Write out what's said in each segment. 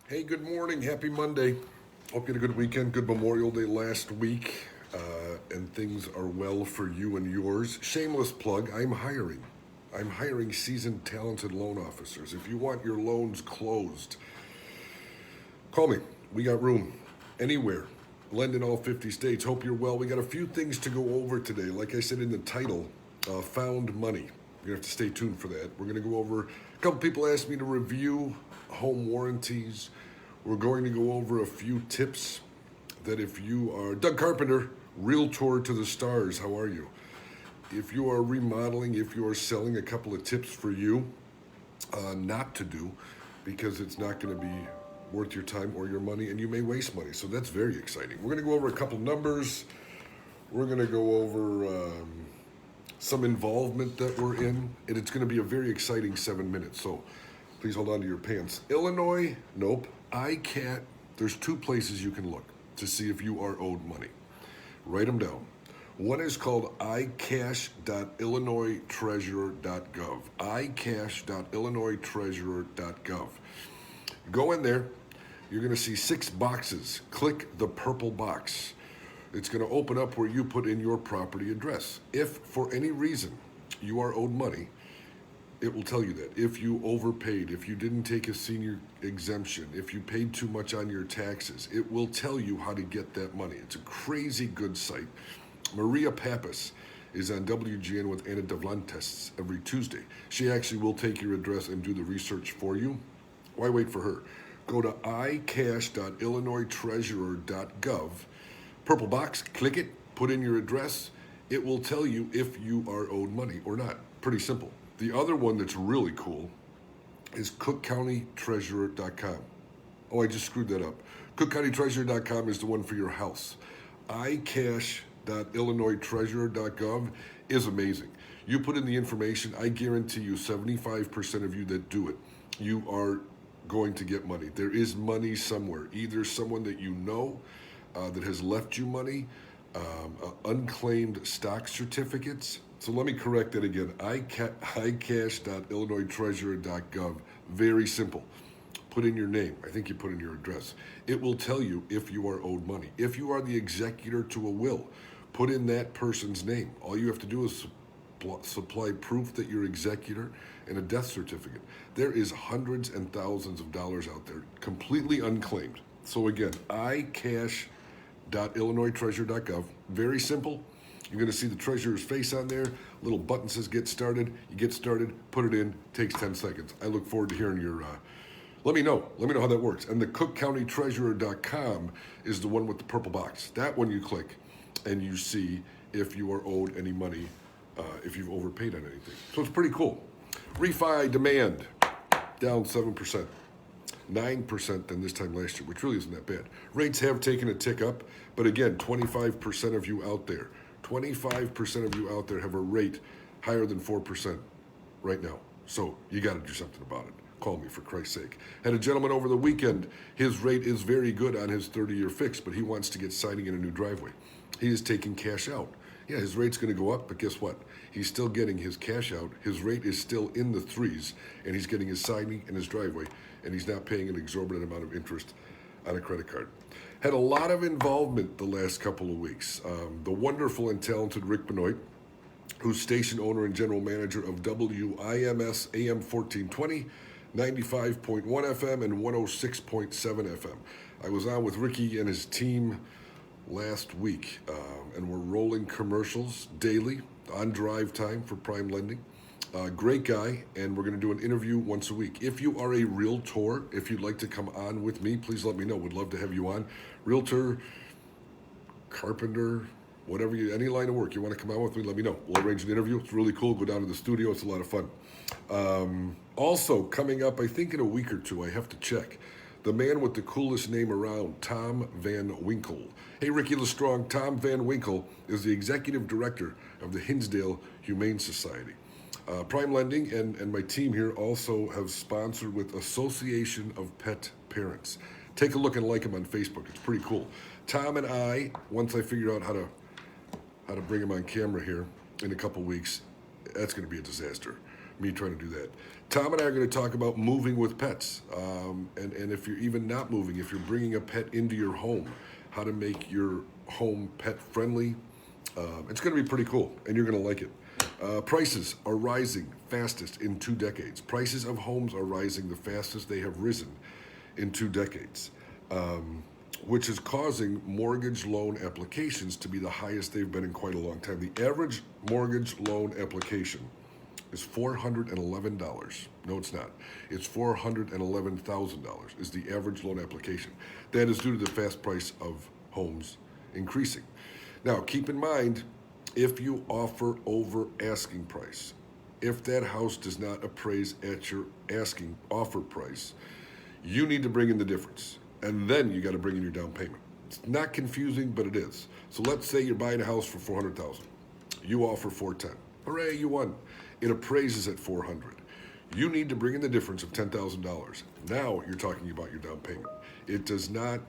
Hey, good morning. Happy Monday. Hope you had a good weekend. Good Memorial Day last week. And things are well for you and yours. Shameless plug, I'm hiring. I'm hiring seasoned, talented loan officers. If you want your loans closed, call me. We got room anywhere. Lend in all 50 states. Hope you're well. We got a few things to go over today. Like I said in the title, found money. You're going to have to stay tuned for that. We're going to go over, a couple people asked me to review home warranties. We're going to go over a few tips that if you are, Doug Carpenter, Realtor to the Stars, how are you? If you are remodeling, if you are selling, a couple of tips for you not to do because it's not going to be worth your time or your money and you may waste money. So that's very exciting. We're going to go over a couple numbers. We're going to go over some involvement that we're in, and it's going to be a very exciting 7 minutes. So please hold on to your pants. Illinois, nope. ICAT, there's two places you can look to see if you are owed money. Write them down. One is called icash.illinoistreasurer.gov. icash.illinoistreasurer.gov. Go in there. You're going to see 6 boxes. Click the purple box. It's going to open up where you put in your property address. If for any reason you are owed money, it will tell you that. If you overpaid, if you didn't take a senior exemption, if you paid too much on your taxes, it will tell you how to get that money. It's a crazy good site. Maria Pappas is on WGN with Anna Devlantes every Tuesday. She actually will take your address and do the research for you. Why wait for her? Go to icash.illinoistreasurer.gov. Purple box, click it, put in your address. It will tell you if you are owed money or not. Pretty simple. The other one that's really cool is cookcountytreasurer.com. Oh, I just screwed that up. cookcountytreasurer.com is the one for your house. icash.illinoistreasurer.gov is amazing. You put in the information, I guarantee you 75% of you that do it, you are going to get money. There is money somewhere, either someone that you know that has left you money, unclaimed stock certificates. So let me correct that again. icash.illinoistreasurer.gov. Very simple. Put in your name. I think you put in your address. It will tell you if you are owed money. If you are the executor to a will, put in that person's name. All you have to do is supply proof that you're executor and a death certificate. There is hundreds and thousands of dollars out there, completely unclaimed. So again, icash.illinoistreasurer.gov. Very simple. You're going to see the treasurer's face on there. Little button says get started. You get started, put it in, takes 10 seconds. I look forward to hearing your, let me know how that works. And the cookcountytreasurer.com is the one with the purple box. That one you click and you see if you are owed any money, if you've overpaid on anything. So it's pretty cool. Refi demand, down 7%. 9% than this time last year, which really isn't that bad. Rates have taken a tick up, but again, 25% of you out there, 25% of you out there have a rate higher than 4% right now. So you got to do something about it. Call me, for Christ's sake. Had a gentleman over the weekend. His rate is very good on his 30-year fix, but he wants to get siding in a new driveway. He is taking cash out. Yeah, his rate's going to go up, but guess what? He's still getting his cash out. His rate is still in the 3s, and he's getting his siding in his driveway, and he's not paying an exorbitant amount of interest on a credit card. Had a lot of involvement the last couple of weeks. The wonderful and talented Rick Benoit, who's station owner and general manager of WIMS AM 1420, 95.1 FM, and 106.7 FM. I was on with Ricky and his team last week, and we're rolling commercials daily on drive time for Prime Lending. Great guy, and we're going to do an interview once a week. If you are a realtor, if you'd like to come on with me, please let me know. Would love to have you on. Realtor, carpenter, whatever you, any line of work you want to come on with me, let me know. We'll arrange an interview. It's really cool. Go down to the studio. It's a lot of fun. Also, coming up, I think in a week or two, I have to check. The man with the coolest name around, Tom Van Winkle. Hey, Ricky LeStrong, Tom Van Winkle is the executive director of the Hinsdale Humane Society. Prime Lending and my team here also have sponsored with Association of Pet Parents. Take a look and like him on Facebook. It's pretty cool. Tom and I, once I figure out how to bring him on camera here in a couple weeks, that's going to be a disaster. me trying to do that. Tom and I are going to talk about moving with pets. And if you're even not moving, if you're bringing a pet into your home, how to make your home pet friendly. It's going to be pretty cool, and you're going to like it. Prices are rising fastest in 2 decades. Prices of homes are rising the fastest they have risen in 2 decades, which is causing mortgage loan applications to be the highest they've been in quite a long time. The average mortgage loan application is $411. No, it's not. It's $411,000 is the average loan application. That is due to the fast price of homes increasing. Now, keep in mind, if you offer over asking price, if that house does not appraise at your asking offer price, you need to bring in the difference. And then you got to bring in your down payment. It's not confusing, but it is. So let's say you're buying a house for $400,000. You offer $410,000. Hooray, you won. It appraises at $400,000. You need to bring in the difference of $10,000. Now you're talking about your down payment. It does not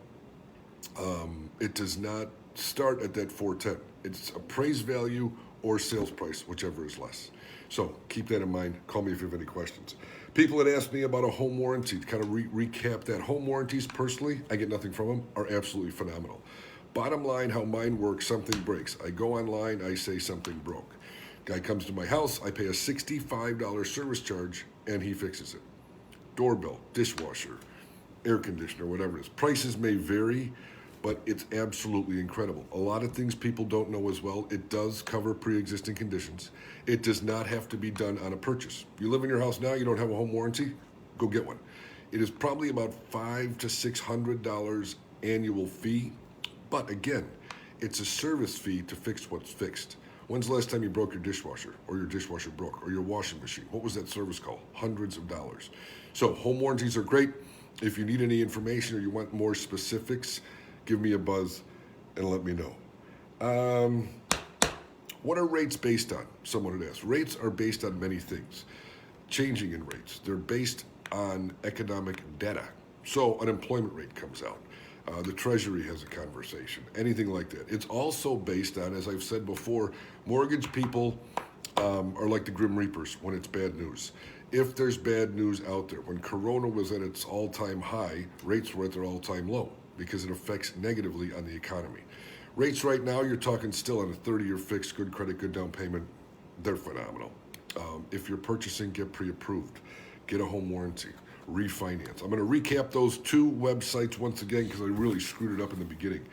start at that $410,000. It's appraised value or sales price, whichever is less. So keep that in mind. Call me if you have any questions. People that ask me about a home warranty, to kind of recap that. Home warranties, personally, I get nothing from them, are absolutely phenomenal. Bottom line, how mine works, something breaks. I go online, I say something broke. Guy comes to my house, I pay a $65 service charge, and he fixes it. Doorbell, dishwasher, air conditioner, whatever it is. Prices may vary, but it's absolutely incredible. A lot of things people don't know as well. It does cover pre-existing conditions. It does not have to be done on a purchase. You live in your house now, you don't have a home warranty, go get one. It is probably about $500 to $600 annual fee, but again, it's a service fee to fix what's fixed. When's the last time you broke your dishwasher, or your dishwasher broke, or your washing machine? What was that service called? Hundreds of dollars. So home warranties are great. If you need any information or you want more specifics, give me a buzz and let me know. What are rates based on? Someone had asked. Rates are based on many things. Changing in rates. They're based on economic data. So unemployment rate comes out. The Treasury has a conversation, anything like that. It's also based on, as I've said before, mortgage people are like the Grim Reapers when it's bad news. If there's bad news out there, when Corona was at its all-time high, rates were at their all-time low because it affects negatively on the economy. Rates right now, you're talking still on a 30-year fixed, good credit, good down payment, they're phenomenal. If you're purchasing, get pre-approved, get a home warranty, refinance. I'm going to recap those 2 websites once again because I really screwed it up in the beginning.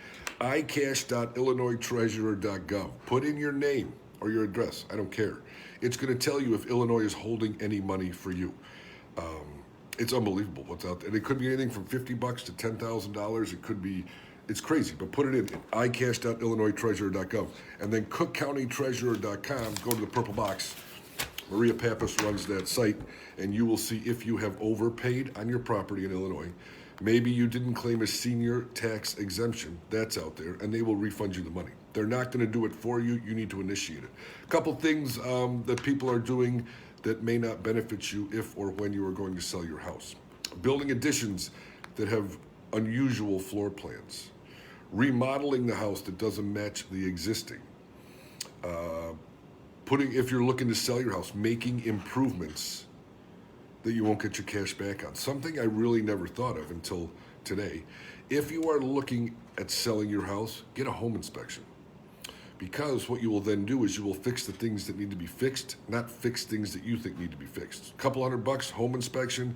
icash.illinoistreasurer.gov. Put in your name or your address. I don't care. It's going to tell you if Illinois is holding any money for you. It's unbelievable what's out there. And it could be anything from $50 to $10,000. It could be, it's crazy. But put it in icash.illinoistreasurer.gov. And then cookcountytreasurer.com. Go to the purple box. Maria Pappas runs that site, and you will see if you have overpaid on your property in Illinois. Maybe you didn't claim a senior tax exemption. That's out there, and they will refund you the money. They're not going to do it for you. You need to initiate it. A couple things that people are doing that may not benefit you if or when you are going to sell your house. Building additions that have unusual floor plans. Remodeling the house that doesn't match the existing. If you're looking to sell your house, making improvements that you won't get your cash back on. Something I really never thought of until today. If you are looking at selling your house, get a home inspection. Because what you will then do is you will fix the things that need to be fixed, not fix things that you think need to be fixed. A couple $100, home inspection,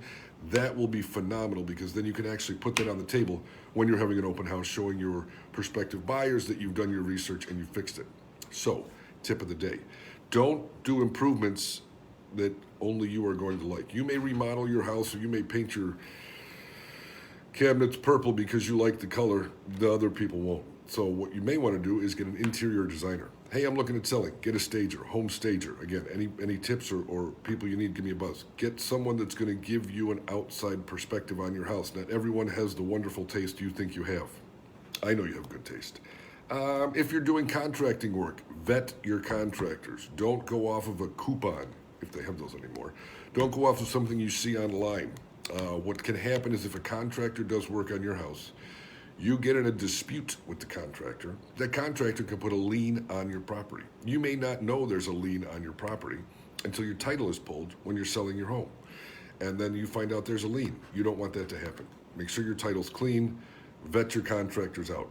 that will be phenomenal because then you can actually put that on the table when you're having an open house, showing your prospective buyers that you've done your research and you fixed it. So, tip of the day. Don't do improvements that only you are going to like. You may remodel your house or you may paint your cabinets purple because you like the color. The other people won't. So what you may want to do is get an interior designer. Hey, I'm looking at selling. Get a stager, home stager. Again, any tips or people you need, give me a buzz. Get someone that's going to give you an outside perspective on your house. Not everyone has the wonderful taste you think you have. I know you have good taste. If you're doing contracting work, vet your contractors. Don't go off of a coupon, if they have those anymore. Don't go off of something you see online. What can happen is if a contractor does work on your house, you get in a dispute with the contractor. That contractor can put a lien on your property. You may not know there's a lien on your property until your title is pulled when you're selling your home. And then you find out there's a lien. You don't want that to happen. Make sure your title's clean. Vet your contractors out.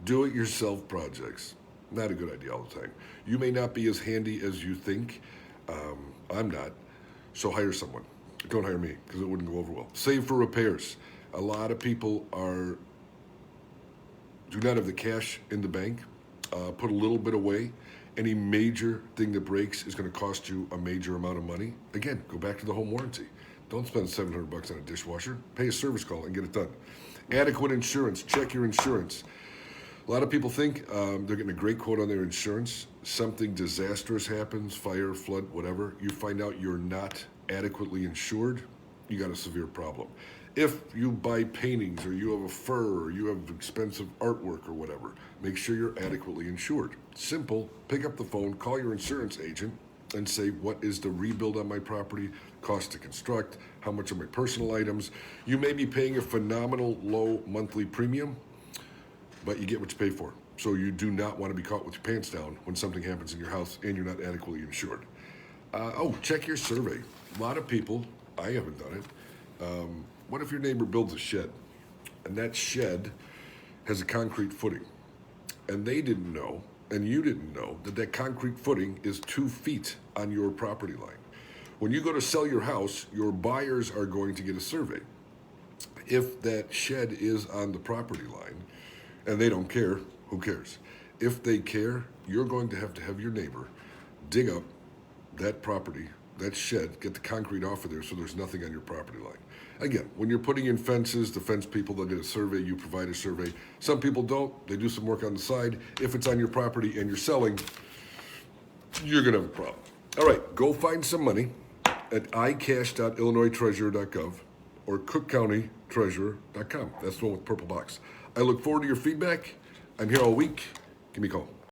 Do-it-yourself projects. Not a good idea all the time. You may not be as handy as you think. I'm not. So hire someone. Don't hire me because it wouldn't go over well. Save for repairs. A lot of people do not have the cash in the bank. Put a little bit away. Any major thing that breaks is going to cost you a major amount of money. Again, go back to the home warranty. Don't spend $700 on a dishwasher. Pay a service call and get it done. Adequate insurance. Check your insurance. A lot of people think they're getting a great quote on their insurance. Something disastrous happens, fire, flood, whatever. You find out you're not adequately insured, you got a severe problem. If you buy paintings or you have a fur or you have expensive artwork or whatever, make sure you're adequately insured. Simple, pick up the phone, call your insurance agent and say, what is the rebuild on my property, cost to construct, how much are my personal items. You may be paying a phenomenal low monthly premium, but you get what you pay for. So you do not want to be caught with your pants down when something happens in your house and you're not adequately insured. Check your survey. A lot of people, I haven't done it. What if your neighbor builds a shed and that shed has a concrete footing and they didn't know and you didn't know that concrete footing is 2 feet on your property line? When you go to sell your house, your buyers are going to get a survey. If that shed is on the property line and they don't care, who cares? If they care, you're going to have your neighbor dig up that property, that shed, get the concrete off of there so there's nothing on your property line. Again, when you're putting in fences, the fence people, they'll get a survey, you provide a survey. Some people don't, they do some work on the side. If it's on your property and you're selling, you're gonna have a problem. All right, go find some money at icash.illinoistreasurer.gov or cookcountytreasurer.com. That's the one with the purple box. I look forward to your feedback. I'm here all week. Give me a call.